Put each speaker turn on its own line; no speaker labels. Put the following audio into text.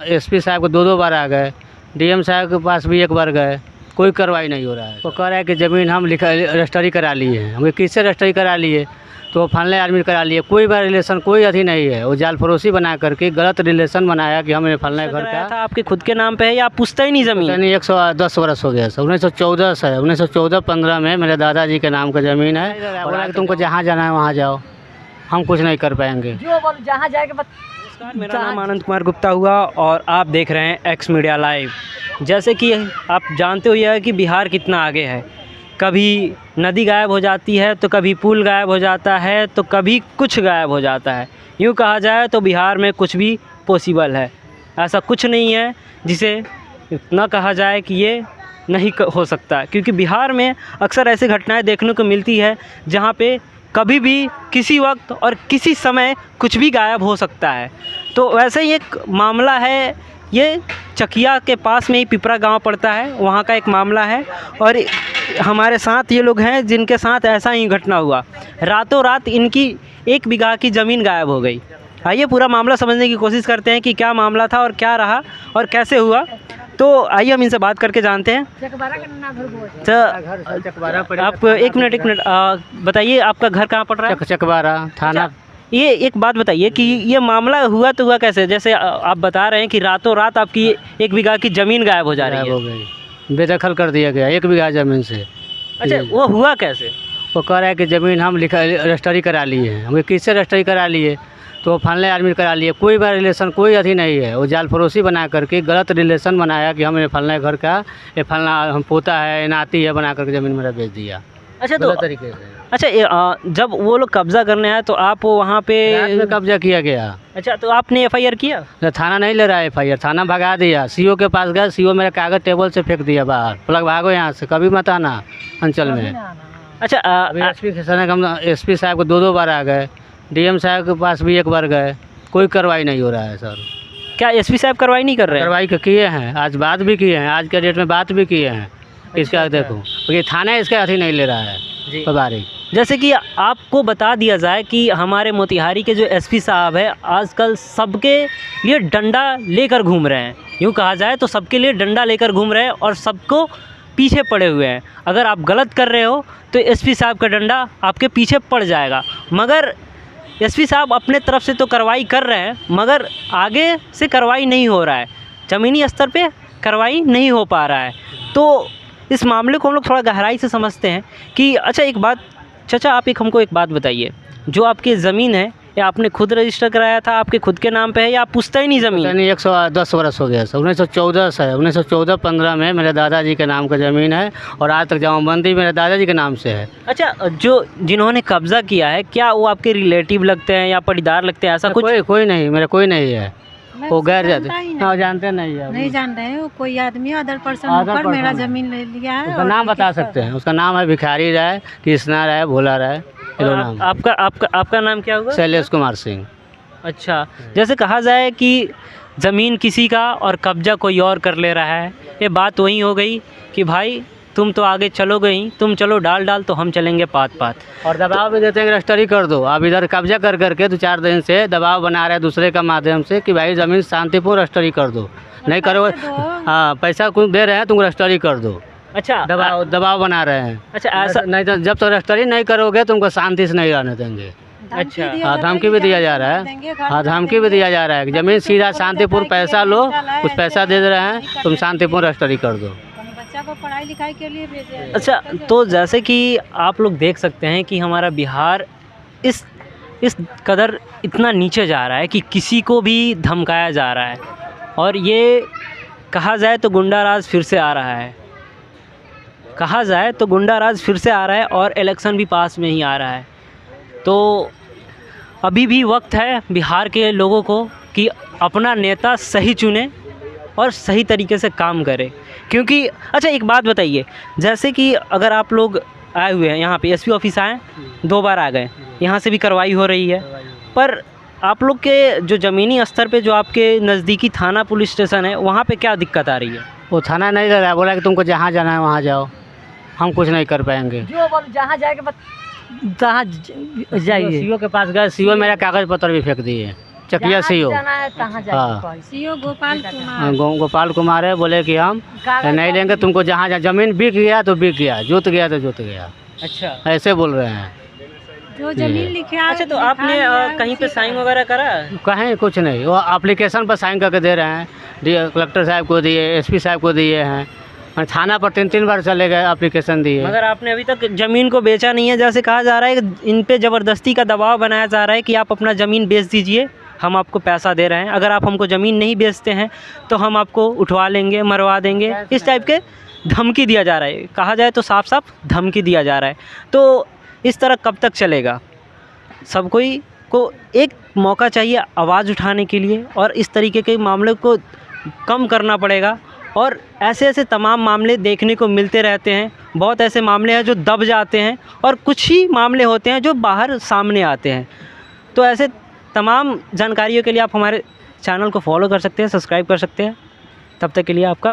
SP साहब को दो बार आ गए, डीएम साहब के पास भी एक बार गए, कोई कार्रवाई नहीं हो रहा है। वो कह रहा है कि ज़मीन हम रजिस्ट्री करा लिए हैं। हम किससे रजिस्ट्री करा लिए? तो फलाने आदमी करा लिए। कोई भी रिलेशन कोई अथी नहीं है। वो जाल फरोशी बना करके गलत रिलेशन बनाया कि हमने फलाने घर का
था आपके खुद के नाम पे है या आप पूछता ही नहीं ज़मीन?
नहीं, 110 वर्ष हो गया सर। 1914 से 1914-15 में मेरे दादाजी के नाम का ज़मीन है। बोला कि तुमको जहाँ जाना है वहाँ जाओ, हम कुछ नहीं कर पाएंगे।
जहाँ जाएगा। मेरा नाम आनंद कुमार गुप्ता हुआ और आप देख रहे हैं एक्स मीडिया लाइव। जैसे कि आप जानते हो यह कि बिहार कितना आगे है। कभी नदी गायब हो जाती है तो कभी पुल गायब हो जाता है तो कभी कुछ गायब हो जाता है। यूँ कहा जाए तो बिहार में कुछ भी पॉसिबल है। ऐसा कुछ नहीं है जिसे इतना कहा जाए कि ये नहीं हो सकता, क्योंकि बिहार में अक्सर ऐसी घटनाएं देखने को मिलती है जहाँ पे कभी भी किसी वक्त और किसी समय कुछ भी गायब हो सकता है। तो वैसे ही एक मामला है, ये चकिया के पास में ही पिपरा गांव पड़ता है, वहाँ का एक मामला है। और हमारे साथ ये लोग हैं जिनके साथ ऐसा ही घटना हुआ। रातों रात इनकी 1 बीघा की ज़मीन गायब हो गई। आइए पूरा मामला समझने की कोशिश करते हैं कि क्या मामला था और क्या रहा और कैसे हुआ। तो आइए हम इनसे बात करके जानते हैं। तो आप एक मिनट बताइए, आपका घर कहाँ पड़ रहा है?
चकवारा थाना।
ये एक बात बताइए कि ये मामला हुआ तो हुआ कैसे? जैसे आप बता रहे हैं कि रातों रात आपकी 1 बीघा की ज़मीन गायब हो जा रही है,
बेदखल कर दिया गया 1 बीघा ज़मीन से।
अच्छा, वो हुआ कैसे?
वो कह रहा है कि ज़मीन हम रजिस्ट्री करा लिए हैं। हम किससे रजिस्ट्री करा लिए? तो फलाने आदमी करा लिए। कोई भी रिलेशन कोई अथी नहीं है। वो जाल फरोशी बना करके गलत रिलेशन बनाया कि हमने फलाने घर का ये फलाना हम पोता है, नाती है, बना करके ज़मीन मेरा बेच दिया।
अच्छा, तो तरीके से। अच्छा, जब वो लोग कब्जा करने आए तो आप वहाँ पे
कब्जा किया गया।
अच्छा, तो आपने एफआईआर किया?
थाना नहीं ले रहा है एफआईआर, थाना भगा दिया। सीओ के पास गया, सीओ मेरा कागज़ टेबल से फेंक दिया बाहर, प्लग भागो यहाँ से, कभी मत आना अंचल में।
अच्छा,
एसपी साहब को दो बार आ गए, डीएम साहब के पास भी एक बार गए, कोई कार्रवाई नहीं हो रहा है सर।
क्या एसपी साहब कार्रवाई नहीं कर रहे हैं?
कार्रवाई किए हैं, आज बात भी किए हैं, आज के डेट में बात भी किए हैं। इसका देखो ये थाना इसका अथी नहीं ले रहा है बारी।
जैसे कि आपको बता दिया जाए कि हमारे मोतिहारी के जो एसपी साहब है आजकल सबके लिए डंडा लेकर घूम रहे हैं। यूँ कहा जाए तो सबके लिए डंडा लेकर घूम रहे हैं और सबको पीछे पड़े हुए हैं। अगर आप गलत कर रहे हो तो एसपी साहब का डंडा आपके पीछे पड़ जाएगा। मगर एसपी साहब अपने तरफ से तो कार्रवाई कर रहे हैं, मगर आगे से कार्रवाई नहीं हो रहा है, ज़मीनी स्तर पे कार्रवाई नहीं हो पा रहा है। तो इस मामले को हम लोग थोड़ा गहराई से समझते हैं कि अच्छा एक बात चाचा, आप हमको एक बात बताइए, जो आपकी ज़मीन है या आपने खुद रजिस्टर कराया था, आपके खुद के नाम पे है या आप पूछता ही नहीं ज़मीन?
नहीं, 110 वर्ष हो गया सर। 1914 से 1914-15 में मेरे दादाजी के नाम का ज़मीन है और आज तक जमाबंदी मेरे दादाजी के नाम से है।
अच्छा, जो जिन्होंने कब्ज़ा किया है क्या वो आपके रिलेटिव लगते हैं या पटीदार लगते हैं? ऐसा कुछ?
कोई नहीं, मेरा कोई नहीं है। वो गैर जाते जानते नहीं है,
नहीं जान रहे हो। कोई आदमी अदर पर्सन होकर मेरा ज़मीन ले लिया है।
उसका नाम बता सकते हैं? उसका नाम है भिखारी राय, कृष्णा राय, भोला राय।
आपका नाम क्या होगा?
शैलेश कुमार सिंह।
अच्छा, जैसे कहा जाए कि ज़मीन किसी का और कब्जा कोई और कर ले रहा है, ये बात वही हो गई कि भाई तुम तो आगे चलोगे ही, तुम चलो डाल तो हम चलेंगे पात।
और दबाव भी देते हैं कि रजिस्ट्री कर दो। अब इधर कब्जा कर करके 2-4 दिन से दबाव बना रहे हैं दूसरे का माध्यम से कि भाई ज़मीन शांतिपूर्ण रजिस्ट्री कर दो। नहीं करो, हाँ पैसा कुछ दे रहे हैं, तुम रजिस्ट्री कर दो।
अच्छा,
दबाव बना रहे हैं।
अच्छा, ऐसा
नहीं तो जब तक रजिस्ट्री नहीं करोगे तुमको शांति से नहीं रहने देंगे।
अच्छा,
हाँ धमकी भी दिया जा रहा है। हाँ धमकी भी दिया जा रहा है कि ज़मीन सीधा शांतिपूर्ण पैसा लो, कुछ पैसा दे रहे हैं, तुम शांतिपूर्ण रजिस्ट्री कर दो।
बच्चा को पढ़ाई लिखाई के लिए भेजे।
अच्छा, तो जैसे कि आप लोग देख सकते हैं कि हमारा बिहार इस कदर इतना नीचे जा रहा है कि किसी को भी धमकाया जा रहा है और ये कहा जाए तो गुंडा राज फिर से आ रहा है। और इलेक्शन भी पास में ही आ रहा है। तो अभी भी वक्त है बिहार के लोगों को कि अपना नेता सही चुने और सही तरीके से काम करे। क्योंकि अच्छा एक बात बताइए, जैसे कि अगर आप लोग आए हुए हैं यहाँ पे, एसपी ऑफिस आए 2 बार आ गए, यहाँ से भी कार्रवाई हो रही है, पर आप लोग के जो ज़मीनी स्तर पे जो आपके नज़दीकी थाना पुलिस स्टेशन है वहाँ पे क्या दिक्कत आ रही है?
वो थाना नहीं ले रहा है, बोला कि तुमको जहाँ जाना है वहाँ जाओ, हम कुछ नहीं कर पाएंगे।
जहाँ जाएगा तहाँ जाइए।
सीओ के पास गए, सीओ मेरा कागज़ पत्र भी फेंक दिए। चकिया सीओ।
हाँ सीओ गोपाल कुमार
गोपाल कुमार है, बोले कि हम नहीं लेंगे तुमको, जहाँ जहाँ ज़मीन बिक गया तो बिक गया, जुत गया तो जुत गया,
अच्छा
ऐसे बोल रहे हैं।
जो जमीन लिखे
अच्छा, तो आपने कहीं पे साइन वगैरह करा?
कहीं कुछ नहीं, वो एप्लीकेशन पर साइन करके दे रहे हैं, कलेक्टर साहब को दिए, एसपी साहब को दिए हैं, थाना पर 3-3 बार चले गए, एप्लीकेशन दिए।
मगर आपने अभी तक ज़मीन को बेचा नहीं है। जैसे कहा जा रहा है कि इन पे ज़बरदस्ती का दबाव बनाया जा रहा है कि आप अपना ज़मीन बेच दीजिए, हम आपको पैसा दे रहे हैं, अगर आप हमको ज़मीन नहीं बेचते हैं तो हम आपको उठवा लेंगे, मरवा देंगे, इस टाइप के धमकी दिया जा रहा है। कहा जाए तो साफ साफ धमकी दिया जा रहा है। तो इस तरह कब तक चलेगा? सब कोई को एक मौका चाहिए आवाज़ उठाने के लिए, और इस तरीके के मामले को कम करना पड़ेगा। और ऐसे ऐसे तमाम मामले देखने को मिलते रहते हैं। बहुत ऐसे मामले हैं जो दब जाते हैं, और कुछ ही मामले होते हैं जो बाहर सामने आते हैं। तो ऐसे तमाम जानकारियों के लिए आप हमारे चैनल को फॉलो कर सकते हैं, सब्सक्राइब कर सकते हैं। तब तक के लिए आपका